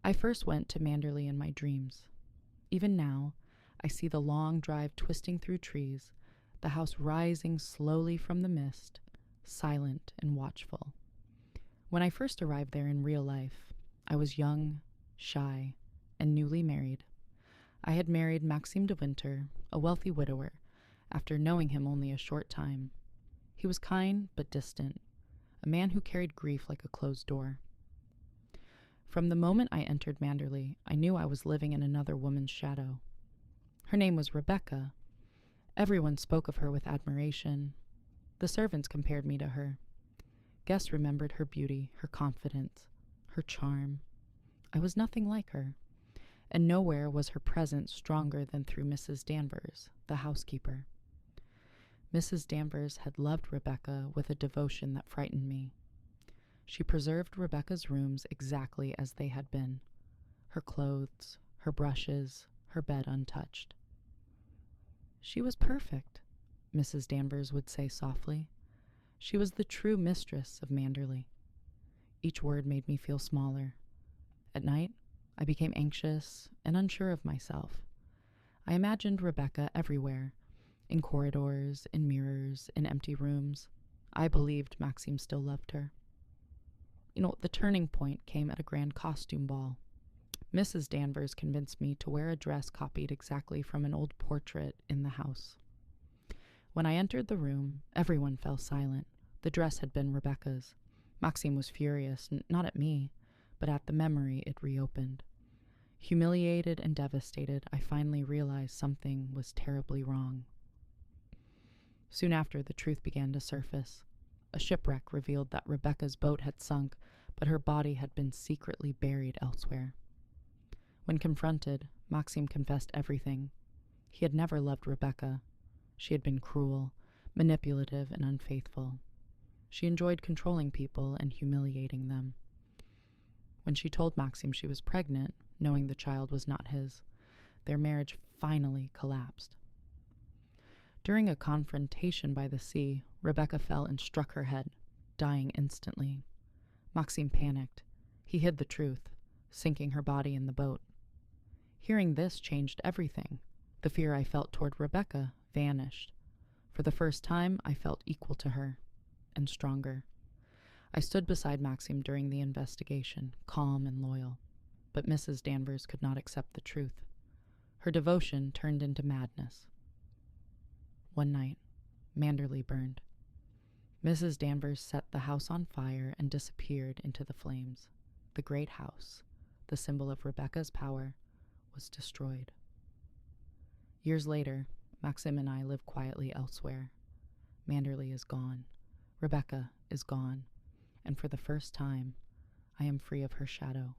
I first went to Manderley in my dreams. Even now, I see the long drive twisting through trees, the house rising slowly from the mist, silent and watchful. When I first arrived there in real life, I was young, shy, and newly married. I had married Maxime de Winter, a wealthy widower, after knowing him only a short time. He was kind but distant, a man who carried grief like a closed door. From the moment I entered Manderley, I knew I was living in another woman's shadow. Her name was Rebecca. Everyone spoke of her with admiration. The servants compared me to her. Guests remembered her beauty, her confidence, her charm. I was nothing like her, and nowhere was her presence stronger than through Mrs. Danvers, the housekeeper. Mrs. Danvers had loved Rebecca with a devotion that frightened me. She preserved Rebecca's rooms exactly as they had been, her clothes, her brushes, her bed untouched. She was perfect, Mrs. Danvers would say softly. She was the true mistress of Manderley. Each word made me feel smaller. At night, I became anxious and unsure of myself. I imagined Rebecca everywhere, in corridors, in mirrors, in empty rooms. I believed Maxime still loved her. The turning point came at a grand costume ball. Mrs. Danvers convinced me to wear a dress copied exactly from an old portrait in the house. When I entered the room, everyone fell silent. The dress had been Rebecca's. Maxime was furious, not at me, but at the memory it reopened. Humiliated and devastated, I finally realized something was terribly wrong. Soon after, the truth began to surface. A shipwreck revealed that Rebecca's boat had sunk, but her body had been secretly buried elsewhere. When confronted, Maxime confessed everything. He had never loved Rebecca. She had been cruel, manipulative, and unfaithful. She enjoyed controlling people and humiliating them. When she told Maxime she was pregnant, knowing the child was not his, their marriage finally collapsed. During a confrontation by the sea, Rebecca fell and struck her head, dying instantly. Maxime panicked. He hid the truth, sinking her body in the boat. Hearing this changed everything. The fear I felt toward Rebecca vanished. For the first time, I felt equal to her, and stronger. I stood beside Maxime during the investigation, calm and loyal. But Mrs. Danvers could not accept the truth. Her devotion turned into madness. One night, Manderley burned. Mrs. Danvers set the house on fire and disappeared into the flames. The great house, the symbol of Rebecca's power, was destroyed. Years later, Maxime and I live quietly elsewhere. Manderley is gone. Rebecca is gone. And for the first time, I am free of her shadow.